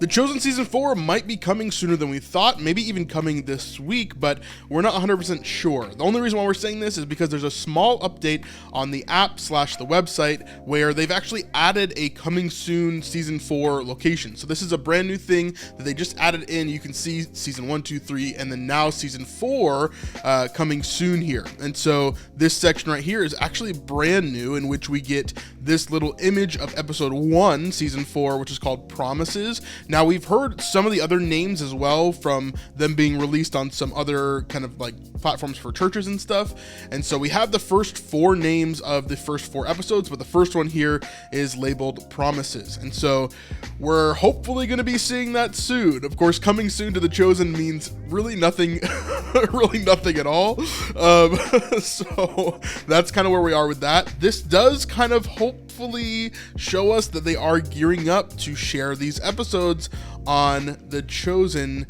The Chosen Season 4 might be coming sooner than we thought, maybe even coming this week, but we're not 100% sure. The only reason why we're saying this is because there's a small update on the app / the website where they've actually added a coming soon Season 4 location. So this is a brand new thing that they just added in. You can see Season 1, 2, 3, and then now Season 4 coming soon here. And so this section right here is actually brand new, in which we get this little image of Episode 1, Season 4, which is called Promises. Now, we've heard some of the other names as well from them being released on some other kind of like platforms for churches and stuff. And so we have the first 4 names of the first 4 episodes, but the first one here is labeled Promises. And so we're hopefully going to be seeing that soon. Of course, coming soon to The Chosen means really nothing, really nothing at all. So that's kind of where we are with that. This does kind of hopefully show us that they are gearing up to share these episodes on the Chosen.tv.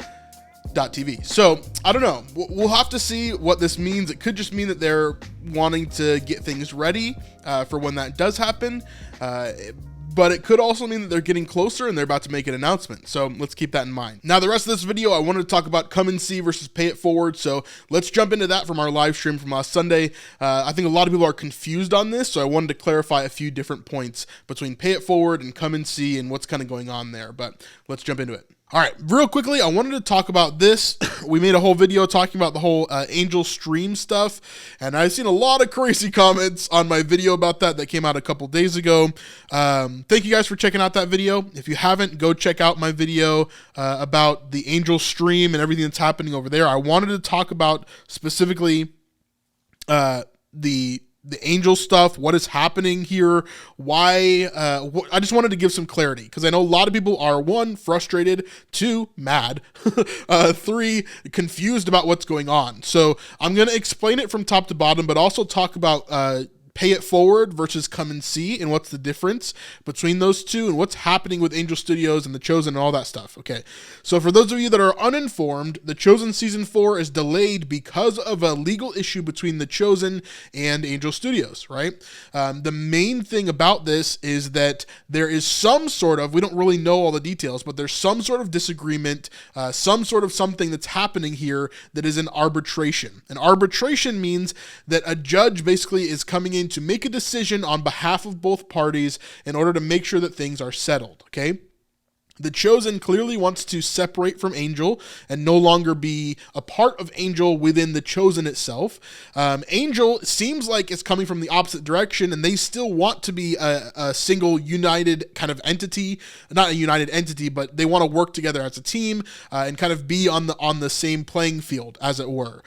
So I don't know. We'll have to see what this means. It could just mean that they're wanting to get things ready for when that does happen. But it could also mean that they're getting closer and they're about to make an announcement. So let's keep that in mind. Now, the rest of this video, I wanted to talk about Come and See versus Pay It Forward. So let's jump into that from our live stream from last Sunday. I think a lot of people are confused on this, so I wanted to clarify a few different points between Pay It Forward and Come and See and what's kind of going on there. But let's jump into it. All right, real quickly, I wanted to talk about this. We made a whole video talking about the whole Angel stream stuff, and I've seen a lot of crazy comments on my video about that came out a couple days ago. Thank you guys for checking out that video. If you haven't, go check out my video about the Angel stream and everything that's happening over there. I wanted to talk about specifically the Angel stuff, what is happening here, why, I just wanted to give some clarity, because I know a lot of people are, 1, frustrated, 2, mad, 3, confused about what's going on. So I'm going to explain it from top to bottom, but also talk about Pay It Forward versus Come and See, and what's the difference between those two, and what's happening with Angel Studios and The Chosen and all that stuff. Okay, so for those of you that are uninformed, The Chosen Season 4 is delayed because of a legal issue between The Chosen and Angel Studios, right? The main thing about this is that there is some sort of, we don't really know all the details, but there's some sort of disagreement, some sort of something that's happening here that is an arbitration. An arbitration means that a judge basically is coming in to make a decision on behalf of both parties in order to make sure that things are settled, okay? The Chosen clearly wants to separate from Angel and no longer be a part of Angel within The Chosen itself. Angel seems like it's coming from the opposite direction, and they still want to be a single united kind of entity. Not a united entity, but they want to work together as a team and kind of be on the same playing field, as it were.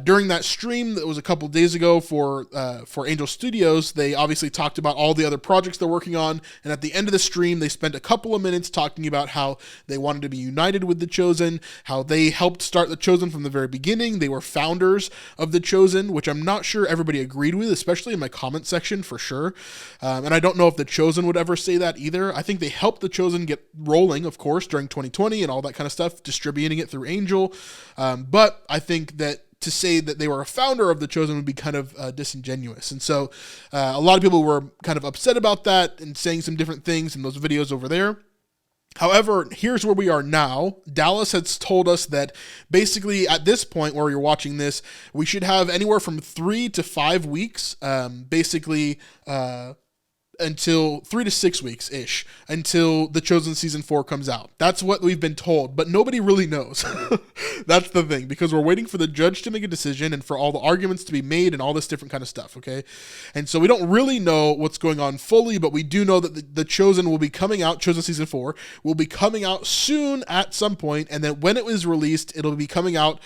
During that stream that was a couple days ago for Angel Studios, they obviously talked about all the other projects they're working on, and at the end of the stream, they spent a couple of minutes talking about how they wanted to be united with The Chosen, how they helped start The Chosen from the very beginning. They were founders of The Chosen, which I'm not sure everybody agreed with, especially in my comment section for sure. And I don't know if The Chosen would ever say that either. I think they helped The Chosen get rolling, of course, during 2020 and all that kind of stuff, distributing it through Angel. But I think that to say that they were a founder of The Chosen would be kind of disingenuous. And so a lot of people were kind of upset about that and saying some different things in those videos over there. However, here's where we are now. Dallas has told us that basically at this point where you're watching this, we should have anywhere from 3 to 5 weeks, basically until 3 to 6 weeks-ish, until The Chosen Season 4 comes out. That's what we've been told, but nobody really knows. That's the thing, because we're waiting for the judge to make a decision and for all the arguments to be made and all this different kind of stuff, okay? And so we don't really know what's going on fully, but we do know that the Chosen will be coming out, Chosen Season 4, will be coming out soon at some point, and then when it was released, it'll be coming out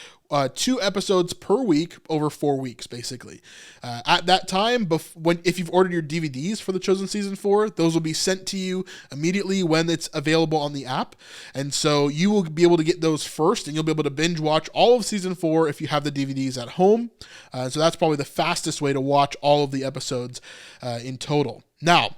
2 episodes per week over 4 weeks, basically. At that time, if you've ordered your DVDs for The Chosen Season 4, those will be sent to you immediately when it's available on the app. And so you will be able to get those first, and you'll be able to binge watch all of Season 4 if you have the DVDs at home. So that's probably the fastest way to watch all of the episodes in total. Now,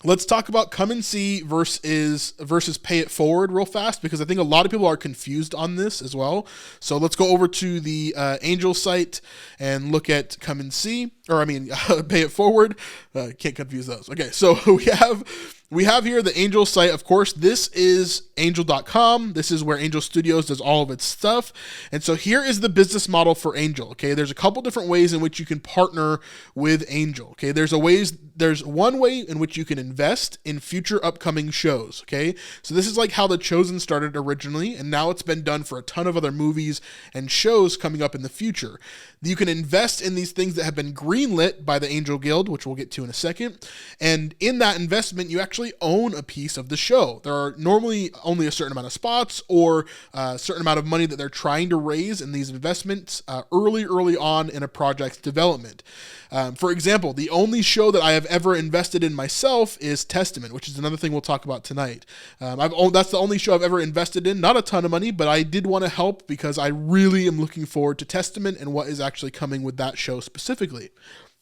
let's talk about Come and See versus Pay It Forward real fast, because I think a lot of people are confused on this as well. So let's go over to the Angel site and look at Come and See, or I mean, Pay It Forward. Can't confuse those. Okay, so we have here the Angel site. Of course, this is angel.com. This is where Angel Studios does all of its stuff. And so here is the business model for Angel. Okay, there's a couple different ways in which you can partner with Angel. Okay, there's one way in which you can invest in future upcoming shows. Okay, so this is like how The Chosen started originally, and now it's been done for a ton of other movies and shows coming up in the future. You can invest in these things that have been greenlit by the Angel Guild, which we'll get to in a second. And in that investment, you actually own a piece of the show. There are normally only a certain amount of spots or a certain amount of money that they're trying to raise in these investments early on in a project's development. For example, the only show that I have ever invested in myself is Testament, which is another thing we'll talk about tonight. That's the only show I've ever invested in. Not a ton of money, but I did want to help because I really am looking forward to Testament and what is actually coming with that show specifically.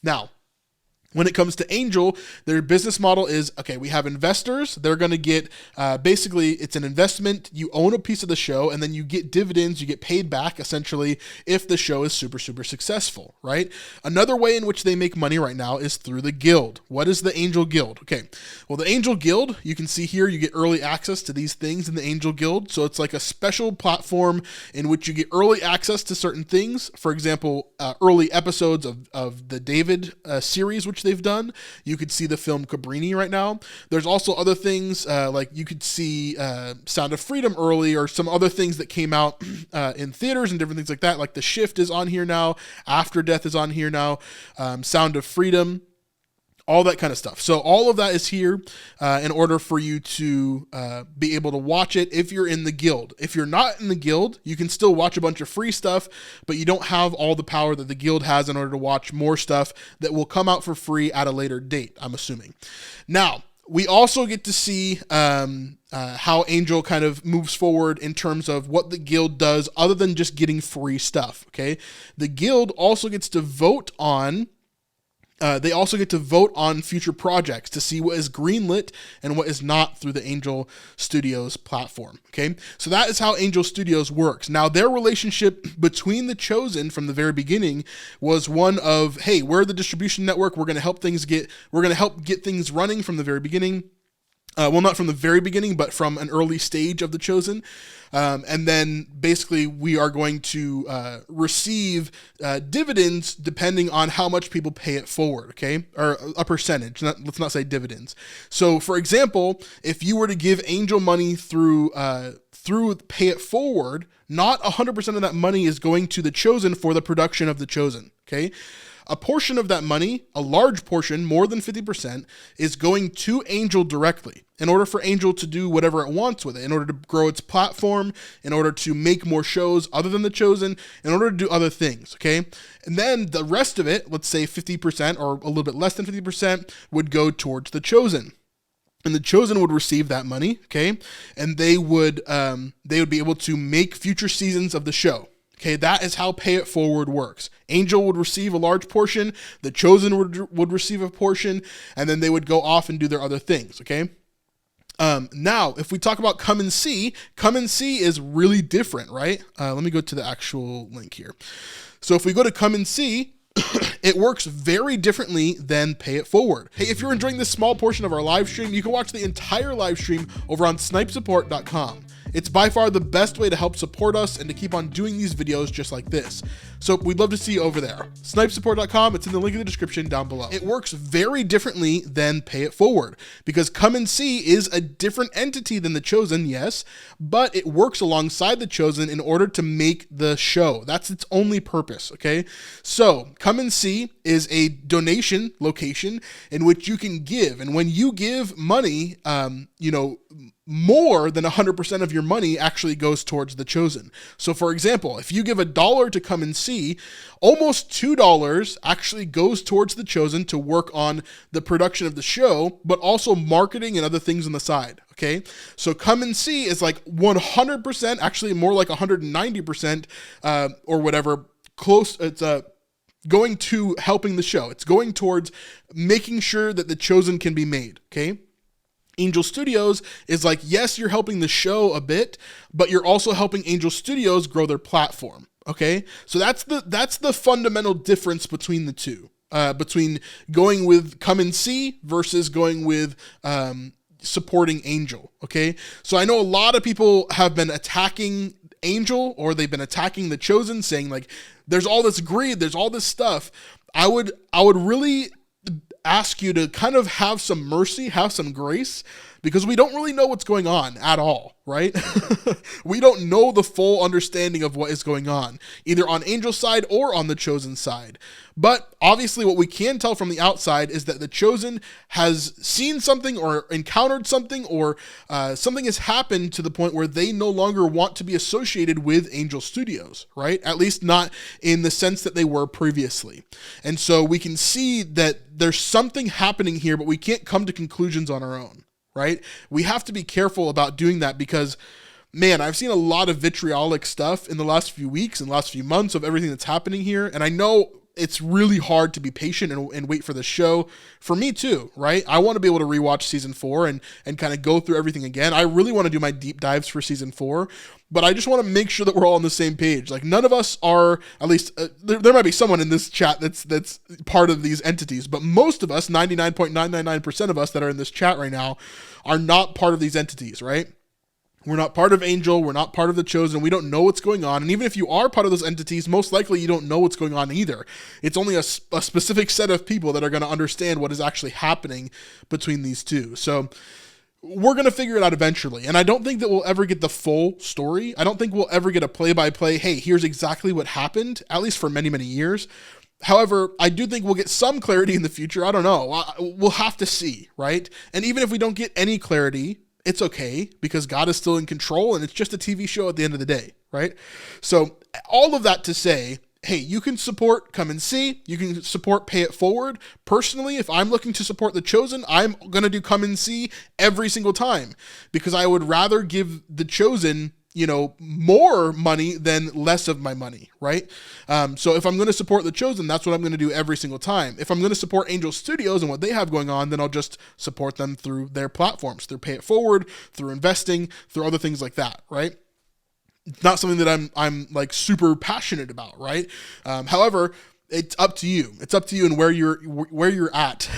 Now, when it comes to Angel, their business model is, okay, we have investors. They're going to get, basically, it's an investment. You own a piece of the show, and then you get dividends. You get paid back, essentially, if the show is super, super successful, right? Another way in which they make money right now is through the Guild. What is the Angel Guild? Okay, well, the Angel Guild, you can see here, you get early access to these things in the Angel Guild. So it's like a special platform in which you get early access to certain things. For example, early episodes of the David series, which they've done. You could see the film Cabrini right now. There's also other things like you could see Sound of Freedom early, or some other things that came out in theaters and different things like that. Like The Shift is on here now. After Death is on here now. Sound of Freedom. All that kind of stuff. So all of that is here in order for you to be able to watch it if you're in the Guild. If you're not in the Guild, you can still watch a bunch of free stuff, but you don't have all the power that the Guild has in order to watch more stuff that will come out for free at a later date, I'm assuming. Now, we also get to see how Angel kind of moves forward in terms of what the Guild does other than just getting free stuff, okay? The Guild also gets to vote on future projects to see what is greenlit and what is not through the Angel Studios platform. Okay, so that is how Angel Studios works. Now, their relationship between The Chosen from the very beginning was one of, hey, we're the distribution network. We're going to help get things running from the very beginning. Well, not from the very beginning, but from an early stage of The Chosen. And then basically we are going to receive dividends depending on how much people pay it forward, okay? Or a percentage, let's not say dividends. So, for example, if you were to give Angel money through Pay It Forward, not 100% of that money is going to The Chosen for the production of The Chosen, okay? A portion of that money, a large portion, more than 50%, is going to Angel directly in order for Angel to do whatever it wants with it, in order to grow its platform, in order to make more shows other than The Chosen, in order to do other things, okay? And then the rest of it, let's say 50% or a little bit less than 50%, would go towards The Chosen. And The Chosen would receive that money, okay? And they would be able to make future seasons of the show. Okay, that is how Pay It Forward works. Angel would receive a large portion, The Chosen would receive a portion, and then they would go off and do their other things, okay? Now, if we talk about Come and See is really different, right? Let me go to the actual link here. So if we go to Come and See, it works very differently than Pay It Forward. Hey, if you're enjoying this small portion of our live stream, you can watch the entire live stream over on snipesupport.com. It's by far the best way to help support us and to keep on doing these videos just like this. So we'd love to see you over there. Snipesupport.com, it's in the link in the description down below. It works very differently than Pay It Forward because Come and See is a different entity than The Chosen, yes, but it works alongside The Chosen in order to make the show. That's its only purpose, okay? So Come and See is a donation location in which you can give. And when you give money, more than 100% of your money actually goes towards The Chosen. So for example, if you give $1 to Come and See, almost $2 actually goes towards The Chosen to work on the production of the show, but also marketing and other things on the side. Okay. So Come and See is like 100%, actually more like 190%, or whatever close. It's going to helping the show. It's going towards making sure that The Chosen can be made. Okay. Angel Studios is like, yes, you're helping the show a bit, but you're also helping Angel Studios grow their platform. Okay, so that's the fundamental difference between the two, between going with Come and See versus going with supporting Angel. Okay, so I know a lot of people have been attacking Angel, or they've been attacking the Chosen, saying like there's all this greed, there's all this stuff. I would really ask you to kind of have some mercy, have some grace, because we don't really know what's going on at all, right? We don't know the full understanding of what is going on, either on Angel's side or on the Chosen side. But obviously what we can tell from the outside is that the Chosen has seen something or encountered something, or something has happened to the point where they no longer want to be associated with Angel Studios, right? At least not in the sense that they were previously. And so we can see that there's something happening here, but we can't come to conclusions on our own, right? We have to be careful about doing that, because man, I've seen a lot of vitriolic stuff in the last few weeks and last few months of everything that's happening here. And I know it's really hard to be patient and wait for the show. For me too, right? I want to be able to rewatch season 4 and kind of go through everything again. I really want to do my deep dives for season 4, but I just want to make sure that we're all on the same page. Like none of us are, at least there might be someone in this chat that's part of these entities, but most of us, 99.999% of us that are in this chat right now, are not part of these entities, right? We're not part of Angel. We're not part of the Chosen. We don't know what's going on. And even if you are part of those entities, most likely you don't know what's going on either. It's only a specific set of people that are going to understand what is actually happening between these two. So we're going to figure it out eventually. And I don't think that we'll ever get the full story. I don't think we'll ever get a play-by-play, hey, here's exactly what happened, at least for many, many years. However, I do think we'll get some clarity in the future. I don't know. We'll have to see, right? And even if we don't get any clarity, it's okay, because God is still in control and it's just a TV show at the end of the day, right? So all of that to say, hey, you can support Come and See. You can support Pay It Forward. Personally, if I'm looking to support The Chosen, I'm going to do Come and See every single time, because I would rather give The Chosen, you know, more money than less of my money, right? So if I'm going to support The Chosen, that's what I'm going to do every single time. If I'm going to support Angel Studios and what they have going on, then I'll just support them through their platforms, through Pay It Forward, through investing, through other things like that, right? It's not something that I'm like super passionate about, right? However, it's up to you. It's up to you and where you're at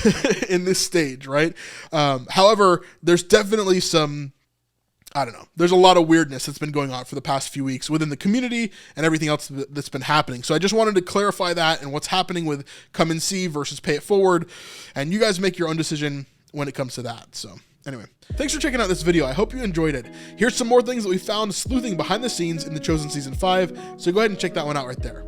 in this stage, right? However, there's definitely some, I don't know. There's a lot of weirdness that's been going on for the past few weeks within the community and everything else that's been happening. So I just wanted to clarify that and what's happening with Come and See versus Pay It Forward. And you guys make your own decision when it comes to that. So anyway, thanks for checking out this video. I hope you enjoyed it. Here's some more things that we found sleuthing behind the scenes in The Chosen Season 5. So go ahead and check that one out right there.